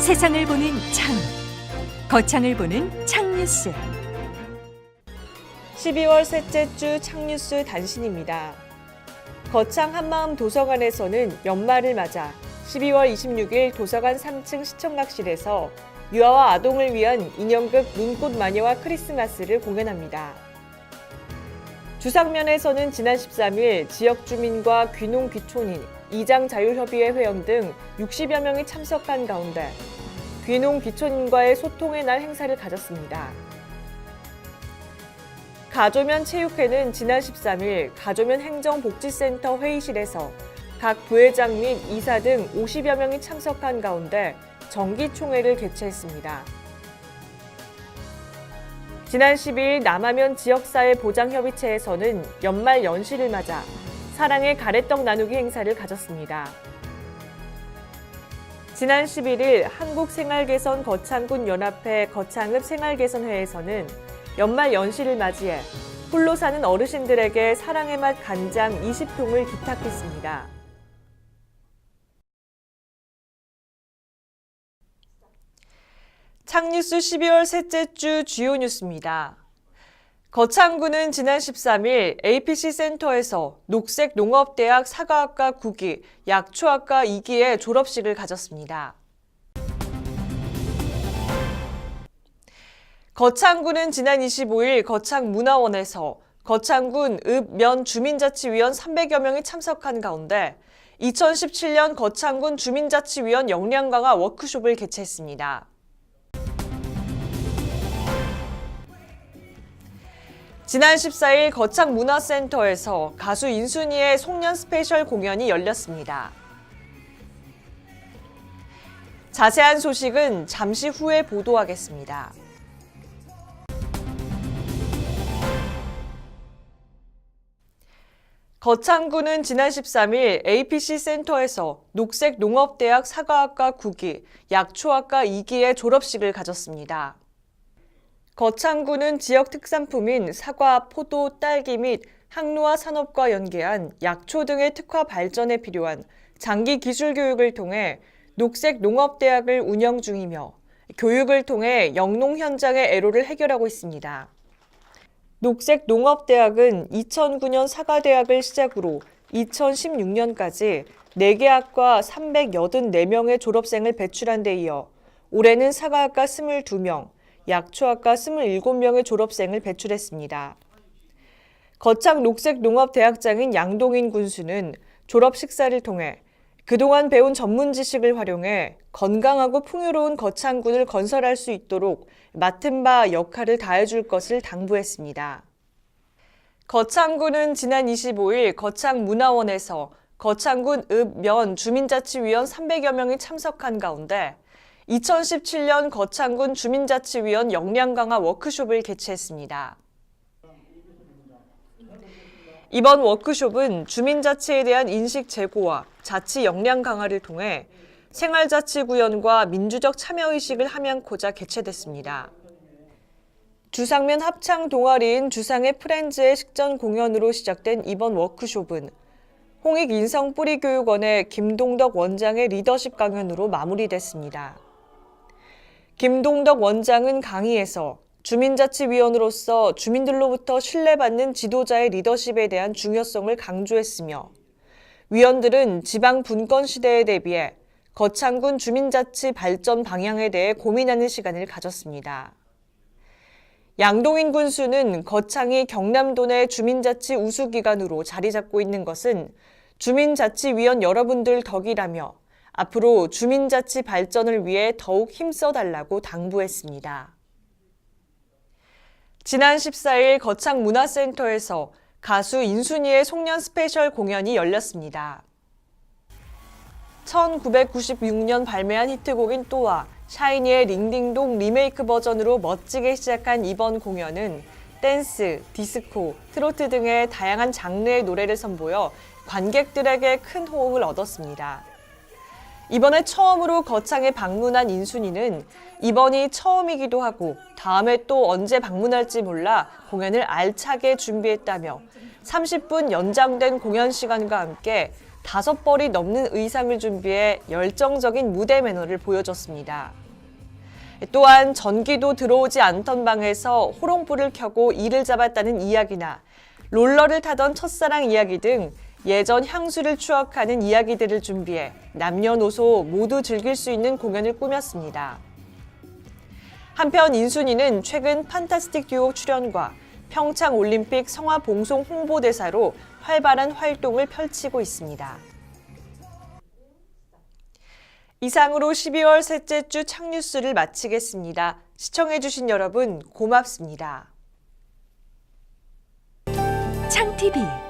세상을 보는 창, 거창을 보는 창뉴스. 12월 셋째 주 창뉴스 단신입니다. 거창 한마음 도서관에서는 연말을 맞아 12월 26일 도서관 3층 시청각실에서 유아와 아동을 위한 인형극 눈꽃 마녀와 크리스마스를 공연합니다. 주상면에서는 지난 13일 지역 주민과 귀농 귀촌인, 이장자율협의회 회원 등 60여 명이 참석한 가운데 귀농 귀촌인과의 소통의 날 행사를 가졌습니다. 가조면 체육회는 지난 13일 가조면 행정복지센터 회의실에서 각 부회장 및 이사 등 50여 명이 참석한 가운데 정기총회를 개최했습니다. 지난 12일 남하면 지역사회 보장협의체에서는 연말 연시를 맞아 사랑의 가래떡 나누기 행사를 가졌습니다. 지난 11일 한국생활개선 거창군 연합회 거창읍 생활개선회에서는 연말 연시를 맞이해 홀로 사는 어르신들에게 사랑의 맛 간장 20통을 기탁했습니다. 창뉴스 12월 셋째 주 주요 뉴스입니다. 거창군은 지난 13일 APC 센터에서 녹색농업대학 사과학과 9기, 약초학과 2기의 졸업식을 가졌습니다. 거창군은 지난 25일 거창문화원에서 거창군 읍면 주민자치위원 300여 명이 참석한 가운데 2017년 거창군 주민자치위원 역량 강화 워크숍을 개최했습니다. 지난 14일 거창문화센터에서 가수 인순이의 송년 스페셜 공연이 열렸습니다. 자세한 소식은 잠시 후에 보도하겠습니다. 거창군은 지난 13일 APC 센터에서 녹색농업대학 사과학과 9기, 약초학과 2기의 졸업식을 가졌습니다. 거창군은 지역 특산품인 사과, 포도, 딸기 및 항로화 산업과 연계한 약초 등의 특화 발전에 필요한 장기 기술 교육을 통해 녹색농업대학을 운영 중이며 교육을 통해 영농 현장의 애로를 해결하고 있습니다. 녹색농업대학은 2009년 사과대학을 시작으로 2016년까지 4개 학과 384명의 졸업생을 배출한 데 이어 올해는 사과학과 22명, 약초학과 27명의 졸업생을 배출했습니다. 거창 녹색농업대학장인 양동인 군수는 졸업 식사를 통해 그동안 배운 전문 지식을 활용해 건강하고 풍요로운 거창군을 건설할 수 있도록 맡은 바 역할을 다해줄 것을 당부했습니다. 거창군은 지난 25일 거창문화원에서 거창군 읍면 주민자치위원 300여 명이 참석한 가운데 2017년 거창군 주민자치위원 역량 강화 워크숍을 개최했습니다. 이번 워크숍은 주민자치에 대한 인식 제고와 자치 역량 강화를 통해 생활자치 구현과 민주적 참여의식을 함양코자 개최됐습니다. 주상면 합창 동아리인 주상의 프렌즈의 식전 공연으로 시작된 이번 워크숍은 홍익인성뿌리교육원의 김동덕 원장의 리더십 강연으로 마무리됐습니다. 김동덕 원장은 강의에서 주민자치위원으로서 주민들로부터 신뢰받는 지도자의 리더십에 대한 중요성을 강조했으며 위원들은 지방 분권 시대에 대비해 거창군 주민자치 발전 방향에 대해 고민하는 시간을 가졌습니다. 양동인 군수는 거창이 경남도 내 주민자치 우수기관으로 자리 잡고 있는 것은 주민자치위원 여러분들 덕이라며 앞으로 주민자치 발전을 위해 더욱 힘써달라고 당부했습니다. 지난 14일 거창문화센터에서 가수 인순이의 송년 스페셜 공연이 열렸습니다. 1996년 발매한 히트곡인 또와 샤이니의 링딩동 리메이크 버전으로 멋지게 시작한 이번 공연은 댄스, 디스코, 트로트 등의 다양한 장르의 노래를 선보여 관객들에게 큰 호응을 얻었습니다. 이번에 처음으로 거창에 방문한 인순이는 이번이 처음이기도 하고 다음에 또 언제 방문할지 몰라 공연을 알차게 준비했다며 30분 연장된 공연 시간과 함께 5벌이 넘는 의상을 준비해 열정적인 무대 매너를 보여줬습니다. 또한 전기도 들어오지 않던 방에서 호롱불을 켜고 이를 잡았다는 이야기나 롤러를 타던 첫사랑 이야기 등 예전 향수를 추억하는 이야기들을 준비해 남녀노소 모두 즐길 수 있는 공연을 꾸몄습니다. 한편 인순이는 최근 판타스틱 듀오 출연과 평창 올림픽 성화 봉송 홍보대사로 활발한 활동을 펼치고 있습니다. 이상으로 12월 셋째 주 창뉴스를 마치겠습니다. 시청해주신 여러분 고맙습니다. 창TV